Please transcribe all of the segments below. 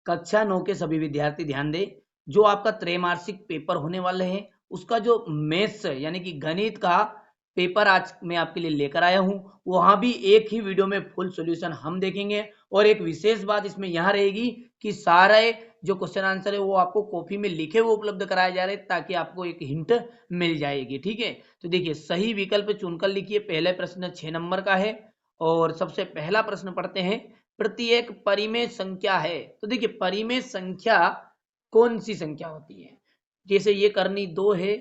कक्षा 9 के सभी विद्यार्थी ध्यान दें, जो आपका त्रैमासिक पेपर होने वाले हैं उसका जो मैथ्स यानी कि गणित का पेपर आज मैं आपके लिए लेकर आया हूं, वहां भी एक ही वीडियो में फुल सॉल्यूशन हम देखेंगे। और एक विशेष बात इसमें यहां रहेगी कि सारे जो क्वेश्चन आंसर है वो आपको कॉपी में लिखे हुए उपलब्ध कराए जा रहे हैं, ताकि आपको एक हिंट मिल जाएगी। ठीक है, तो देखिए सही विकल्प चुनकर लिखिए। पहले प्रश्न 6 नंबर का है और सबसे पहला प्रश्न पढ़ते हैं, प्रत्येक परिमेय संख्या है। तो देखिए परिमेय संख्या कौन सी संख्या होती है? जैसे ये करनी 2 है,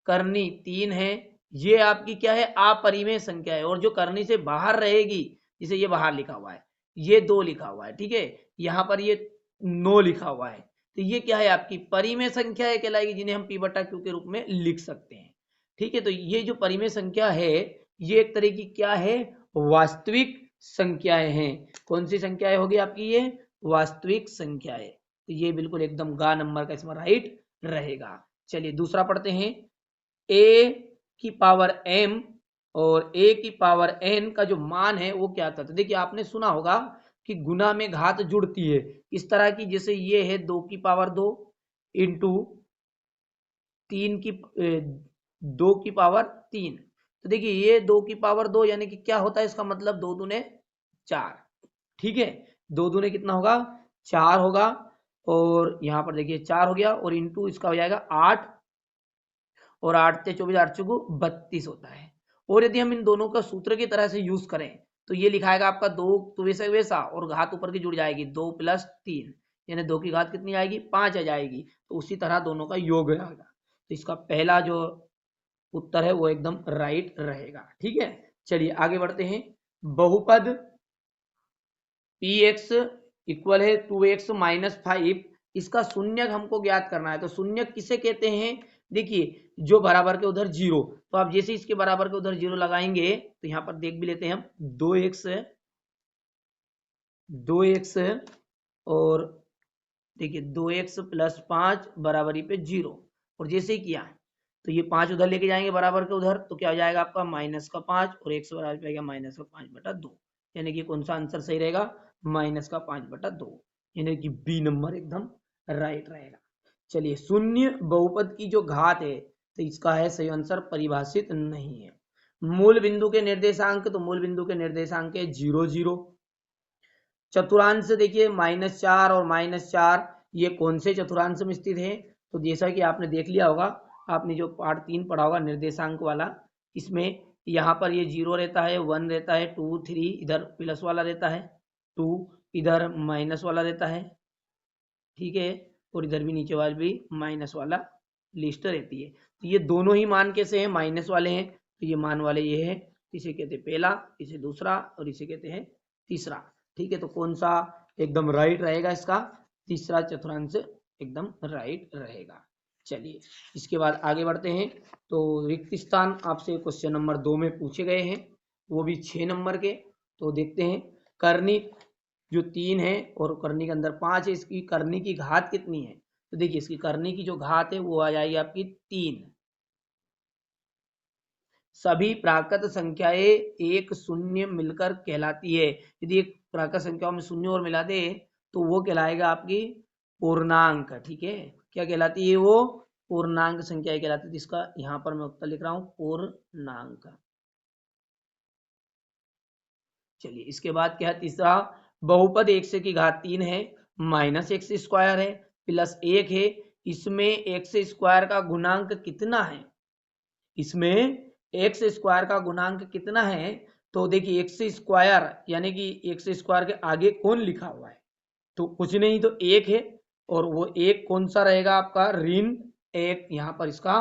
करनी 3 है, ये आपकी क्या है? अपरिमेय संख्या है। और जो करनी से बाहर रहेगी, जैसे ये बाहर लिखा हुआ है, ये 2 लिखा हुआ है, ठीक है, यहाँ पर ये 9 लिखा हुआ है, तो ये क्या है? आपकी परिमेय संख्या है कहलाएगी, जिन्हें हम p बटा q के रूप में लिख सकते हैं। ठीक है, तो ये जो परिमेय संख्या है, ये एक तरह की क्या है? वास्तविक संख्याएं हैं। कौन सी संख्याएं होगी आपकी? ये वास्तविक संख्याएं। तो ये बिल्कुल एकदम ग नंबर का इसमें राइट रहेगा। चलिए दूसरा पढ़ते हैं, a की पावर m और a की पावर n का जो मान है वो क्या था? तो देखिए आपने सुना होगा कि गुना में घात जुड़ती है, इस तरह की, जैसे ये है 2 की पावर 2 इंटू 2 की पावर 3। तो देखिए ये 2 की पावर 2 यानी कि क्या होता है? इसका मतलब 2 दूने 4। ठीक है, 2 दूने कितना होगा? 4 होगा। और यहाँ पर देखिए 4 हो गया और इंटू इसका हो जाएगा 8, और 8 से 24 8 चौको 32 होता है। और यदि हम इन दोनों का सूत्र की तरह से यूज करें तो ये लिखाएगा आपका 2 तो वैसा वैसा, और घात ऊपर की जुड़ जाएगी 2 + 3, यानी 2 की घात कितनी आएगी? 5 आ जाएगी। तो उसी तरह दोनों का योग आएगा। तो इसका पहला जो उत्तर है वो एकदम राइट रहेगा। ठीक है, चलिए आगे बढ़ते हैं। बहुपद px इक्वल है 2x - 5, इसका शून्यक हमको ज्ञात करना है। तो शून्यक किसे कहते हैं? देखिए जो बराबर के उधर 0, तो आप जैसे इसके बराबर के उधर 0 लगाएंगे तो यहाँ पर देख भी लेते हैं हम, 2x और देखिए 2x + 5 बराबरी पे 0, और जैसे ही किया तो ये 5 उधर लेके जाएंगे बराबर के उधर, तो क्या हो जाएगा आपका? -5, और x बराबर पे -5/2, यानी कि कौन सा आंसर सही रहेगा? -5/2, यानी कि बी नंबर एकदम राइट रहेगा। चलिए शून्य बहुपद की जो घात है, तो इसका है सही आंसर परिभाषित नहीं है। मूल बिंदु के निर्देशांक, तो मूल बिंदु के निर्देशांक है 0 0। चतुरांश देखिए -4 और -4, ये कौन से चतुरांश में स्थित है? तो जैसा कि आपने देख लिया होगा, आपने जो पार्ट 3 पढ़ा होगा निर्देशांक वाला, इसमें यहाँ पर ये 0 रहता है, 1 रहता है, 2 3 इधर प्लस वाला रहता है, 2 इधर माइनस वाला रहता है। ठीक है, और इधर भी नीचे वाला भी माइनस वाला लिस्ट रहती है। तो ये दोनों ही मान कैसे हैं? माइनस वाले हैं। तो ये मान वाले ये है, इसे कहते हैं पहला, इसे दूसरा, और इसे कहते हैं तीसरा। ठीक है, तो कौन सा एकदम राइट रहेगा? इसका तीसरा चतुर्थांश एकदम राइट रहेगा। चलिए इसके बाद आगे बढ़ते हैं। तो रिक्त स्थान आपसे क्वेश्चन नंबर 2 में पूछे गए हैं, वो भी 6 नंबर के। तो देखते हैं, करनी जो 3 है और करनी के अंदर 5 है, इसकी करनी की घात कितनी है? तो देखिए इसकी करनी की जो घात है वो आ जाएगी आपकी 3। सभी प्राकृत संख्याएं एक शून्य मिलकर कहलाती है। यदि एक प्राकृत संख्याओं में शून्य और मिला दे तो वो कहलाएगा आपकी पूर्णांक। ठीक है, क्या कहलाती है वो? पूर्णांक संख्याएं कहलाती है। इसका यहाँ पर मैं उत्तर लिख रहा हूँ पूर्णांक। चलिए इसके बाद क्या है? तीसरा, बहुपद x की घात 3 है, -x² है, +1 है, इसमें x² का गुणांक कितना है? इसमें x² का गुणांक कितना है? तो देखिए x² यानी कि x² के आगे कौन लिखा हुआ है? तो कुछ नहीं, तो 1 है, और वो 1 कौन सा रहेगा आपका? ऋण 1 यहाँ पर इसका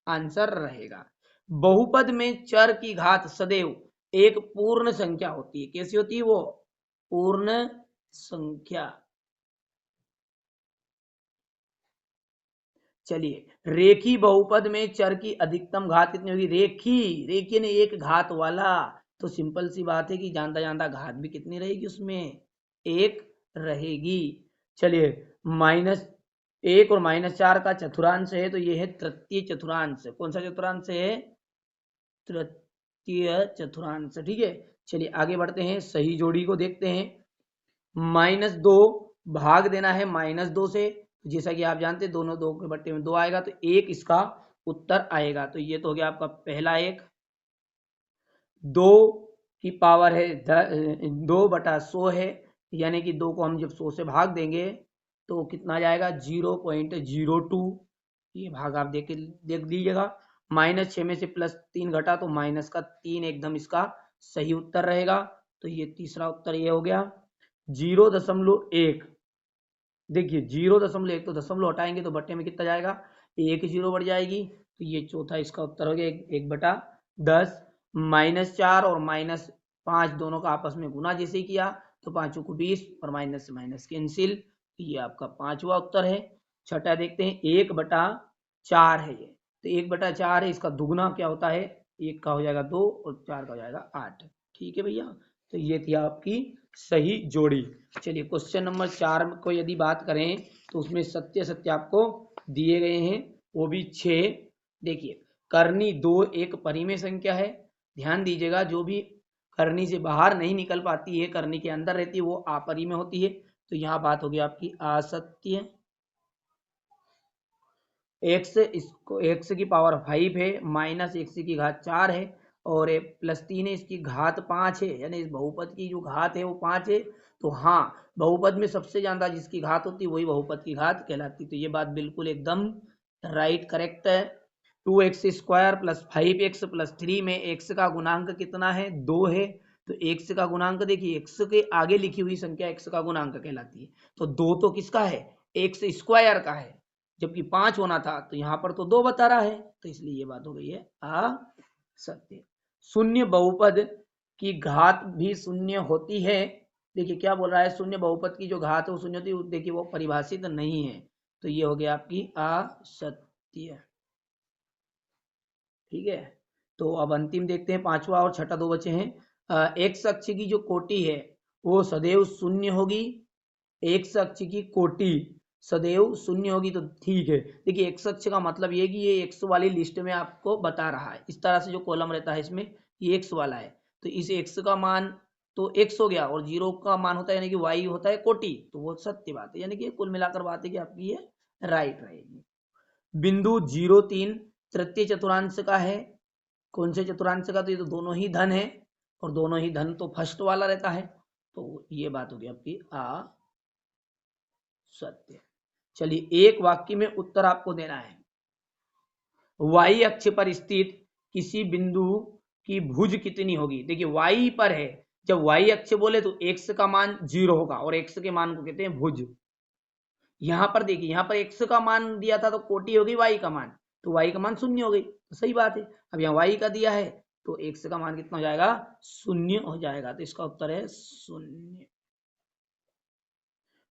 आंसर रहेगा। बहुपद में चर की घात सदैव एक पूर्ण संख्या होती है। कैसी होती है वो? पूर्ण संख्या। चलिए रेखी बहुपद में चर की अधिकतम घात कितनी होगी? रेखी ने एक घात वाला, तो सिंपल सी बात है कि जानता जानता घात भी कितनी रहेगी? उसमें 1 रहेगी। चलिए -1 और -4 का चतुरांश है, तो ये है तृतीय चतुरांश। कौन सा चतुरांश है? तृतीय चतुरांश। ठीक है, चलिए आगे बढ़ते हैं, सही जोड़ी को देखते हैं। -2 भाग देना है -2 से, जैसा कि आप जानते हैं दोनों 2 के बट्टे में 2 आएगा तो 1 इसका उत्तर आएगा। तो ये तो हो गया आपका पहला एक। 2 की पावर है 2/100 है, यानी कि 2 को हम जब 100 से भाग देंगे तो कितना आ जाएगा 0.02। ये भाग आप देख लीजिएगा। -6 में से +3 घटा तो -3 एकदम इसका सही उत्तर रहेगा। तो ये तीसरा उत्तर ये हो गया। 0.1, देखिए 0.1 तो दशमलव हटाएंगे तो बट्टे में कितना जाएगा, 1 0 बढ़ जाएगी। तो ये चौथा इसका उत्तर हो गया 1/10। -4 और -5 दोनों का आपस में गुना जैसे किया तो 5 को 20 और माइनस से माइनस कैंसिल। ये आपका पांचवा उत्तर है। छठा देखते हैं 1/4 है ये, तो 1/4 है, इसका दुगुना क्या होता है, 1 का हो जाएगा 2 और 4 का हो जाएगा 8। ठीक है भैया, तो ये थी आपकी सही जोड़ी। चलिए क्वेश्चन नंबर 4 को यदि बात करें तो उसमें सत्य सत्य आपको दिए गए हैं, वो भी 6। देखिए करनी 2 एक परिमेय संख्या है। ध्यान दीजिएगा, जो भी करनी से बाहर नहीं निकल पाती है, करनी के अंदर रहती है, वो अपरिमेय होती है। तो यहाँ बात होगी आपकी असत्य। x की पावर 5 है, -x की घात 4 है और +3 है, इसकी घात 5 है, यानी इस बहुपद की जो घात है वो 5 है। तो हाँ, बहुपद में सबसे ज्यादा जिसकी घात होती है वही बहुपद की घात कहलाती। तो ये बात बिल्कुल एकदम राइट करेक्ट है। 2x² + 5x + 3 में x का गुणांक कितना है, 2 है। तो x का गुणांक देखिए, x के आगे लिखी हुई संख्या x का गुणांक कहलाती है। तो 2 तो किसका है, x² का है, जबकि 5 होना था, तो यहाँ पर तो 2 बता रहा है, तो इसलिए ये बात हो गई है असत्य। शून्य बहुपद की घात भी शून्य होती है। देखिए क्या बोल रहा है, शून्य बहुपद की जो घात है वो शून्य होती है, देखिए वो परिभाषित नहीं है। तो ये हो गया आपकी असत्य। ठीक है, तो अब अंतिम देखते हैं, पांचवा और छठा 2 बचे हैं। एक्स अक्ष की जो कोटि है वो सदैव शून्य होगी। एक्स अक्ष की कोटि सदैव शून्य होगी, तो ठीक है। देखिए एक्स अक्ष का मतलब ये कि ये एक्स वाली लिस्ट में आपको बता रहा है, इस तरह से जो कॉलम रहता है इसमें ये एक्स वाला है, तो इस एक्स का मान तो एक्स हो गया और 0 का मान होता है यानी कि वाई होता है कोटि, तो वो सत्य बात है, यानी कि कुल मिलाकर बात है कि आपकी ये राइट रहेगी। बिंदु 0,3 तृतीय चतुर्थांश का है। कौन से चतुर्थांश का, तो ये तो दोनों ही धन है और दोनों ही धन तो फर्स्ट वाला रहता है, तो ये बात होगी आपकी सत्य। चलिए एक वाक्य में उत्तर आपको देना है। y अक्ष पर स्थित किसी बिंदु की भुज कितनी होगी। देखिए y पर है, जब y अक्ष बोले तो x का मान 0 होगा और x के मान को कहते हैं भुज। यहाँ पर देखिए, यहाँ पर x का मान दिया था तो कोटि होगी y का मान, तो y का मान 0 हो गई, तो सही बात है। अब यहाँ y का दिया है तो x का मान कितना हो जाएगा, 0 हो जाएगा, तो इसका उत्तर है 0।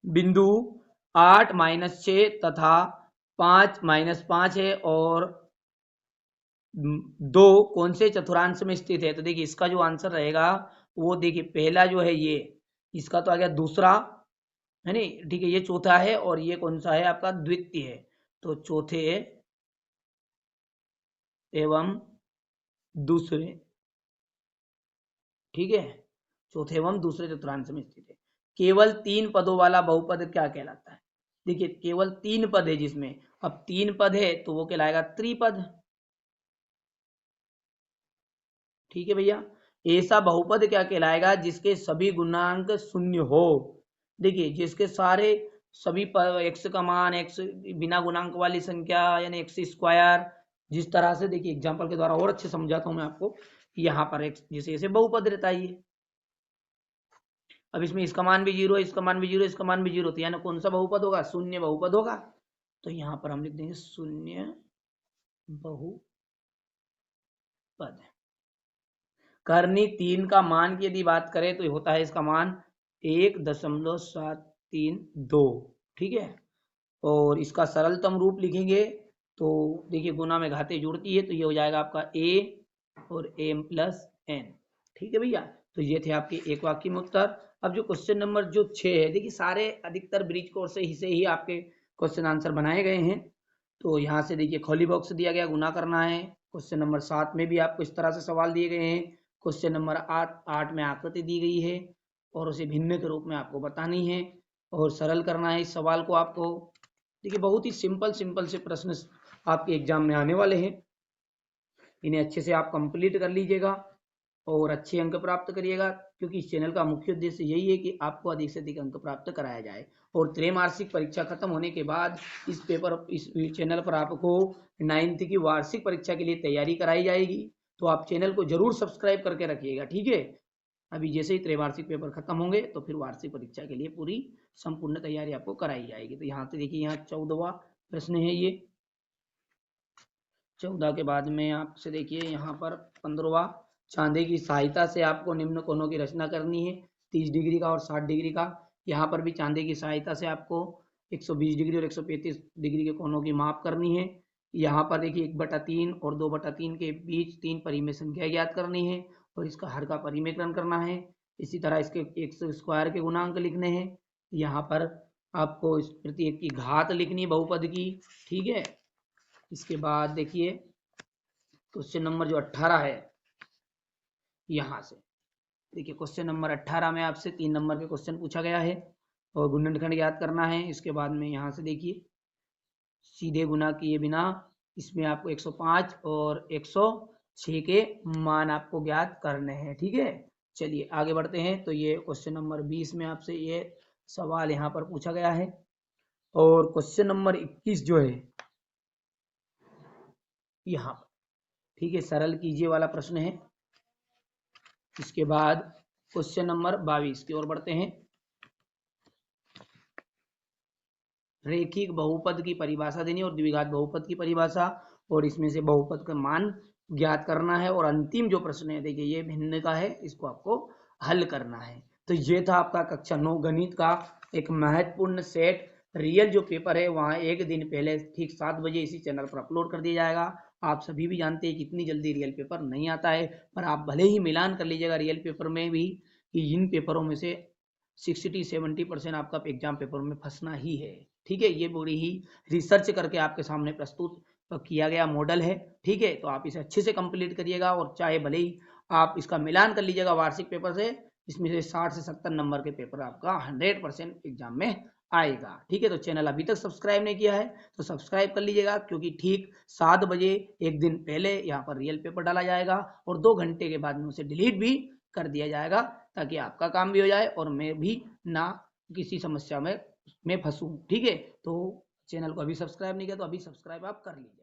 बिंदु 8 -6 तथा 5 -5 है और 2 कौन से चतुर्थांश में स्थित है। तो देखिए इसका जो आंसर रहेगा वो देखिए पहला जो है ये, इसका तो आ गया दूसरा है नहीं, ठीक है, ये चौथा है और ये कौन सा है आपका द्वितीय है, तो चौथे एवं दूसरे, ठीक है, चौथे एवं दूसरे चतुर्थांश में स्थित है। केवल 3 पदों वाला बहुपद क्या कहलाता है। देखिए केवल 3 पद है जिसमें, अब 3 पद है तो वो कहलाएगा त्रिपद। ठीक है भैया, ऐसा बहुपद क्या कहलाएगा जिसके सभी गुणांक शून्य हो। देखिए जिसके सारे सभी एक्स का मान, एक्स बिना गुणांक वाली संख्या यानी x², जिस तरह से देखिए एग्जांपल के द्वारा और अच्छे समझाता हूं मैं आपको। यहाँ पर एक्स जैसे जैसे बहुपद रहता है ये, अब इसमें इसका मान भी 0 है, इसका मान भी 0, इसका मान भी 0, तो यानी कौन सा बहुपद होगा, शून्य बहुपद होगा। तो यहाँ पर हम लिख देंगे शून्य बहुपद। करनी 3 का मान की यदि बात करें तो होता है इसका मान 1.732। ठीक है, और इसका सरलतम रूप लिखेंगे तो देखिए गुना में घातें जुड़ती है, तो ये हो जाएगा आपका a और m + n। ठीक है भैया, तो ये थे आपके एक वाक्य में उत्तर। अब जो क्वेश्चन नंबर जो 6 है, देखिए सारे अधिकतर ब्रिज कोर्स से ही आपके क्वेश्चन आंसर बनाए गए हैं। तो यहाँ से देखिए खाली बॉक्स दिया गया, गुना करना है। क्वेश्चन नंबर 7 में भी आपको इस तरह से सवाल दिए गए हैं। क्वेश्चन नंबर 8 में आकृति दी गई है और उसे भिन्न के रूप में आपको बतानी है। और सरल करना है इस सवाल को आपको। देखिए बहुत ही सिंपल से प्रश्न आपके एग्जाम में आने वाले हैं, इन्हें अच्छे से आप कंप्लीट कर लीजिएगा और अच्छे अंक प्राप्त करिएगा, क्योंकि इस चैनल का मुख्य उद्देश्य यही है कि आपको अधिक से अधिक अंक प्राप्त कराया जाए। और त्रैमासिक परीक्षा खत्म होने के बाद इस चैनल पर आपको 9th की वार्षिक परीक्षा के लिए तैयारी कराई जाएगी, तो आप चैनल को जरूर सब्सक्राइब करके रखिएगा, ठीक है। अभी जैसे ही त्रैमासिक पेपर खत्म होंगे तो फिर वार्षिक परीक्षा के लिए पूरी संपूर्ण तैयारी आपको कराई जाएगी। तो यहाँ से देखिए, यहाँ 14वां प्रश्न है ये। 14 के बाद में आपसे देखिए यहाँ पर 15वां, चांदे की सहायता से आपको निम्न कोणों की रचना करनी है, 30 डिग्री का और 60 डिग्री का। यहाँ पर भी चांदे की सहायता से आपको 120 डिग्री और 135 डिग्री के कोणों की माप करनी है। यहाँ पर देखिए 1/3 और 2/3 के बीच 3 परिमेय संख्या ज्ञात करनी है और इसका हर का परिमेयकरण करना है। इसी तरह इसके x स्क्वायर के गुणांक लिखने हैं। यहाँ पर आपको इस प्रत्येक की घात लिखनी है बहुपद की, ठीक है। इसके बाद देखिए क्वेश्चन नंबर जो 18 है, यहाँ से देखिए क्वेश्चन नंबर 18 में आपसे 3 नंबर के क्वेश्चन पूछा गया है और गुणनखंड ज्ञात करना है। इसके बाद में यहाँ से देखिए सीधे गुना किए बिना इसमें आपको 105 और 106 के मान आपको ज्ञात करने हैं, ठीक है। चलिए आगे बढ़ते हैं। तो ये क्वेश्चन नंबर 20 में आपसे ये सवाल यहाँ पर पूछा गया है। और क्वेश्चन नंबर 21 जो है यहाँ पर, ठीक है, सरल कीजिए वाला प्रश्न है। इसके बाद क्वेश्चन नंबर 22 की ओर बढ़ते हैं। रेखिक बहुपद की परिभाषा देनी और द्विघात बहुपद की परिभाषा, और इसमें से बहुपद का मान ज्ञात करना है। और अंतिम जो प्रश्न है देखिए ये भिन्न का है, इसको आपको हल करना है। तो ये था आपका कक्षा 9 गणित का एक महत्वपूर्ण सेट। रियल जो पेपर है वहाँ एक दिन पहले ठीक 7 बजे इसी चैनल पर अपलोड कर दिया जाएगा। आप सभी भी जानते हैं कि इतनी जल्दी रियल पेपर नहीं आता है, पर आप भले ही मिलान कर लीजिएगा रियल पेपर में भी कि इन पेपरों में से 60-70% आपका एग्जाम पेपर में फंसना ही है, ठीक है। ये बड़ी ही रिसर्च करके आपके सामने प्रस्तुत किया गया मॉडल है, ठीक है। तो आप इसे अच्छे से कंप्लीट करिएगा और चाहे भले ही आप इसका मिलान कर लीजिएगा वार्षिक पेपर से, इसमें से 60 से 70 नंबर के पेपर आपका 100% एग्जाम में आएगा, ठीक है। तो चैनल अभी तक सब्सक्राइब नहीं किया है तो सब्सक्राइब कर लीजिएगा, क्योंकि ठीक 7 बजे एक दिन पहले यहाँ पर रियल पेपर डाला जाएगा और 2 घंटे के बाद में उसे डिलीट भी कर दिया जाएगा, ताकि आपका काम भी हो जाए और मैं भी ना किसी समस्या में फंसूं, ठीक है। तो चैनल को अभी सब्सक्राइब नहीं किया तो अभी सब्सक्राइब आप कर लीजिए।